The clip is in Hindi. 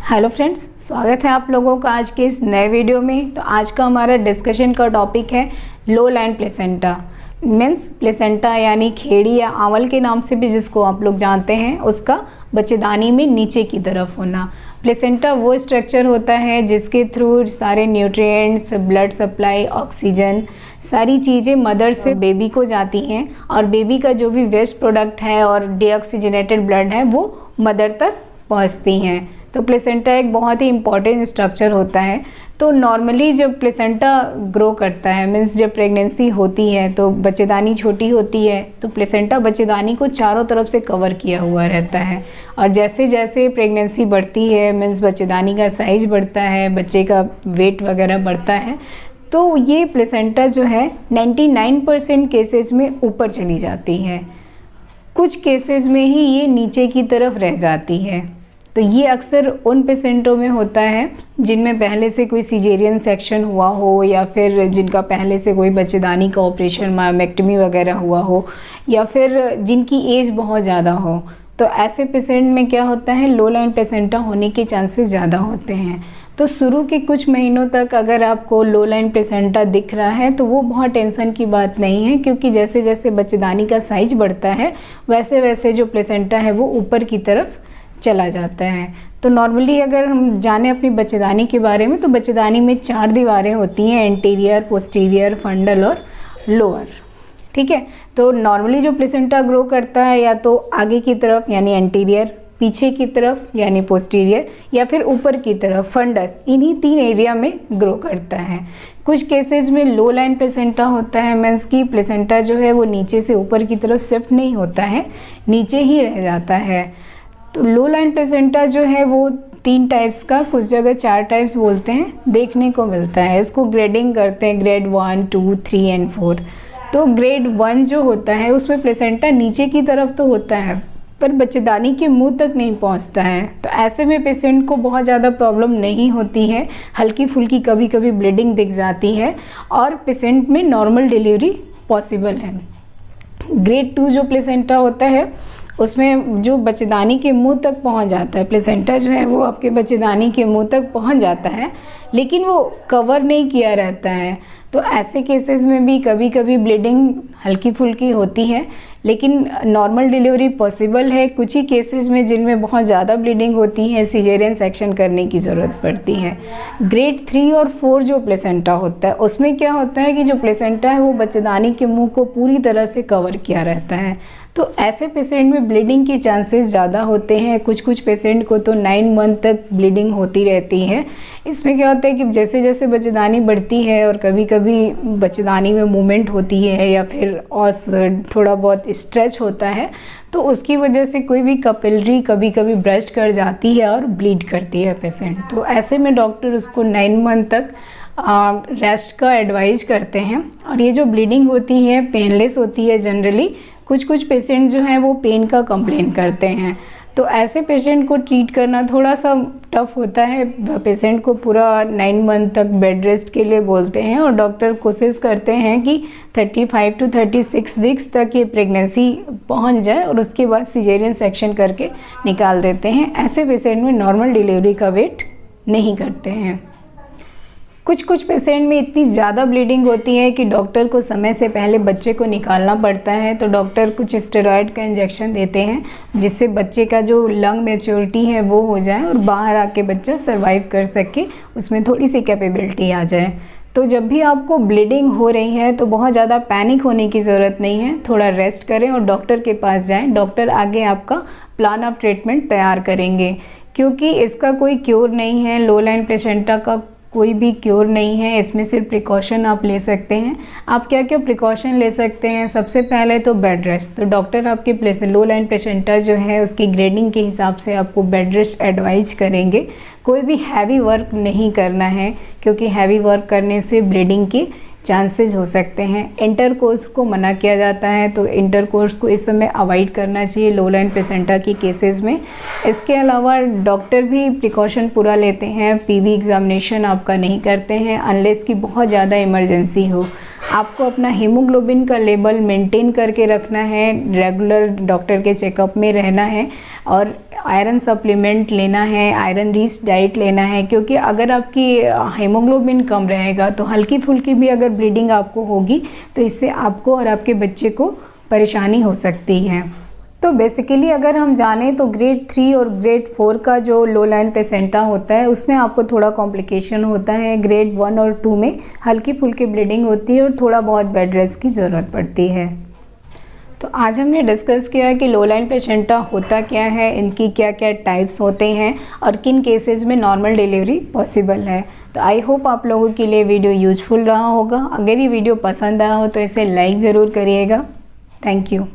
हेलो फ्रेंड्स, स्वागत है आप लोगों का आज के इस नए वीडियो में। तो आज का हमारा डिस्कशन का टॉपिक है लो लाइन प्लेसेंटा। मीन्स प्लेसेंटा यानी खेड़ी या आंवल के नाम से भी जिसको आप लोग जानते हैं, उसका बच्चेदानी में नीचे की तरफ होना। प्लेसेंटा वो स्ट्रक्चर होता है जिसके थ्रू सारे न्यूट्रिएंट्स, ब्लड सप्लाई, ऑक्सीजन, सारी चीज़ें मदर से बेबी को जाती हैं और बेबी का जो भी वेस्ट प्रोडक्ट है और डीऑक्सीजनेटेड ब्लड है वो मदर तक पहुंचती हैं। तो प्लेसेंटा एक बहुत ही इम्पॉर्टेंट स्ट्रक्चर होता है। तो नॉर्मली जब प्लेसेंटा ग्रो करता है, मीन्स जब प्रेगनेंसी होती है तो बच्चेदानी छोटी होती है, तो प्लेसेंटा बच्चेदानी को चारों तरफ से कवर किया हुआ रहता है। और जैसे जैसे प्रेगनेंसी बढ़ती है, मीन्स बच्चेदानी का साइज बढ़ता है, बच्चे का वेट वगैरह बढ़ता है, तो ये प्लेसेंटा जो है 99% केसेस में ऊपर चली जाती है। कुछ केसेस में ही ये नीचे की तरफ रह जाती है। तो ये अक्सर उन पेशेंटों में होता है जिनमें पहले से कोई सिजेरियन सेक्शन हुआ हो, या फिर जिनका पहले से कोई बच्चेदानी का ऑपरेशन, मायोमेक्टमी वगैरह हुआ हो, या फिर जिनकी एज बहुत ज़्यादा हो। तो ऐसे पेशेंट में क्या होता है, लो लाइन प्लेसेंटा होने के चांसेस ज़्यादा होते हैं। तो शुरू के कुछ महीनों तक अगर आपको लो लाइन प्लेसेंटा दिख रहा है तो वो बहुत टेंशन की बात नहीं है, क्योंकि जैसे जैसे बच्चेदानी का साइज बढ़ता है वैसे वैसे जो प्लेसेंटा है वो ऊपर की तरफ चला जाता है। तो नॉर्मली अगर हम जाने अपनी बच्चेदानी के बारे में, तो बच्चेदानी में 4 दीवारें होती हैं, एंटीरियर, पोस्टीरियर, फंडल और लोअर। ठीक है। तो नॉर्मली जो प्लेसेंटा ग्रो करता है या तो आगे की तरफ यानी एंटीरियर, पीछे की तरफ यानी पोस्टीरियर, या फिर ऊपर की तरफ फंडस, इन्हीं 3 एरिया में ग्रो करता है। कुछ केसेस में लो लाइन प्लेसेंटा होता है, मीन्स की प्लेसेंटा जो है वो नीचे से ऊपर की तरफ शिफ्ट नहीं होता है, नीचे ही रह जाता है। तो लो लाइन प्लेसेंटा जो है वो 3 टाइप्स का, कुछ जगह 4 टाइप्स बोलते हैं, देखने को मिलता है। इसको ग्रेडिंग करते हैं, ग्रेड 1, 2, 3 एंड 4। तो ग्रेड 1 जो होता है उसमें प्लेसेंटा नीचे की तरफ तो होता है पर बच्चेदानी के मुंह तक नहीं पहुंचता है। तो ऐसे में पेशेंट को बहुत ज़्यादा प्रॉब्लम नहीं होती है, हल्की फुल्की कभी कभी ब्लीडिंग दिख जाती है और पेशेंट में नॉर्मल डिलीवरी पॉसिबल है। ग्रेड 2 जो प्लेसेंटा होता है उसमें जो बच्चेदानी के मुंह तक पहुंच जाता है, प्लेसेंटा जो है वो आपके बच्चेदानी के मुंह तक पहुंच जाता है लेकिन वो कवर नहीं किया रहता है। तो ऐसे केसेस में भी कभी कभी ब्लीडिंग हल्की फुल्की होती है, लेकिन नॉर्मल डिलीवरी पॉसिबल है। कुछ ही केसेस में जिनमें बहुत ज़्यादा ब्लीडिंग होती है, सिजेरियन सेक्शन करने की ज़रूरत पड़ती है। ग्रेड 3 और 4 जो प्लेसेंटा होता है उसमें क्या होता है कि जो प्लेसेंटा है वो बच्चेदानी के मुंह को पूरी तरह से कवर किया रहता है। तो ऐसे पेशेंट में ब्लीडिंग के चांसेस ज़्यादा होते हैं। कुछ कुछ पेशेंट को तो 9 मंथ तक ब्लीडिंग होती रहती है। इसमें क्या होता है कि जैसे जैसे बच्चेदानी बढ़ती है और कभी कभी बच्चेदानी में मूवमेंट होती है या फिर और थोड़ा बहुत स्ट्रेच होता है, तो उसकी वजह से कोई भी कैपिलरी कभी कभी ब्रस्ट कर जाती है और ब्लीड करती है पेशेंट। तो ऐसे में डॉक्टर उसको 9 मंथ तक रेस्ट का एडवाइज करते हैं। और ये जो ब्लीडिंग होती है पेनलेस होती है जनरली। कुछ कुछ पेशेंट जो हैं वो पेन का कंप्लेन करते हैं, तो ऐसे पेशेंट को ट्रीट करना थोड़ा सा टफ होता है। पेशेंट को पूरा 9 मंथ तक बेड रेस्ट के लिए बोलते हैं और डॉक्टर कोशिश करते हैं कि 35 to 36 वीक्स तक ये प्रेगनेंसी पहुंच जाए और उसके बाद सिजेरियन सेक्शन करके निकाल देते हैं। ऐसे पेशेंट में नॉर्मल डिलीवरी का वेट नहीं करते हैं। कुछ कुछ पेशेंट में इतनी ज़्यादा ब्लीडिंग होती है कि डॉक्टर को समय से पहले बच्चे को निकालना पड़ता है, तो डॉक्टर कुछ स्टेरॉयड का इंजेक्शन देते हैं जिससे बच्चे का जो लंग मैच्योरिटी है वो हो जाए और बाहर आके बच्चा सर्वाइव कर सके, उसमें थोड़ी सी कैपेबिलिटी आ जाए। तो जब भी आपको ब्लीडिंग हो रही है तो बहुत ज़्यादा पैनिक होने की ज़रूरत नहीं है, थोड़ा रेस्ट करें और डॉक्टर के पास जाएँ। डॉक्टर आगे आपका प्लान ऑफ ट्रीटमेंट तैयार करेंगे, क्योंकि इसका कोई क्योर नहीं है। लो लाइन प्लेसेंटा का कोई भी क्योर नहीं है, इसमें सिर्फ प्रिकॉशन आप ले सकते हैं। आप क्या क्या प्रिकॉशन ले सकते हैं? सबसे पहले तो बेड रेस्ट। तो डॉक्टर आपके लो लाइन प्लेसेंटा जो है उसकी ग्रेडिंग के हिसाब से आपको बेड रेस्ट एडवाइज करेंगे। कोई भी हैवी वर्क नहीं करना है, क्योंकि हैवी वर्क करने से ब्लीडिंग के चांसेस हो सकते हैं। इंटरकोर्स को मना किया जाता है, तो इंटरकोर्स को इस समय अवॉइड करना चाहिए लो लाइन प्लेसेंटा की केसेस में। इसके अलावा डॉक्टर भी प्रिकॉशन पूरा लेते हैं, पीवी एग्जामिनेशन आपका नहीं करते हैं अनलेस कि बहुत ज़्यादा इमरजेंसी हो। आपको अपना हीमोग्लोबिन का लेवल मेंटेन करके रखना है, रेगुलर डॉक्टर के चेकअप में रहना है और आयरन सप्लीमेंट लेना है, आयरन रिच डाइट लेना है, क्योंकि अगर आपकी हीमोग्लोबिन कम रहेगा तो हल्की फुल्की भी अगर ब्लीडिंग आपको होगी तो इससे आपको और आपके बच्चे को परेशानी हो सकती है। तो बेसिकली अगर हम जानें तो ग्रेड 3 और ग्रेड 4 का जो लो लाइन प्लेसेंटा होता है उसमें आपको थोड़ा कॉम्प्लिकेशन होता है। ग्रेड 1 और 2 में हल्की फुल्की ब्लीडिंग होती है और थोड़ा बहुत बेड रेस्ट की ज़रूरत पड़ती है। तो आज हमने डिस्कस किया कि लो लाइन प्लेसेंटा होता क्या है, इनकी क्या क्या टाइप्स होते हैं और किन केसेस में नॉर्मल डिलीवरी पॉसिबल है। तो आई होप आप लोगों के लिए वीडियो यूजफुल रहा होगा। अगर ये वीडियो पसंद आया हो तो इसे लाइक ज़रूर करिएगा। Thank you.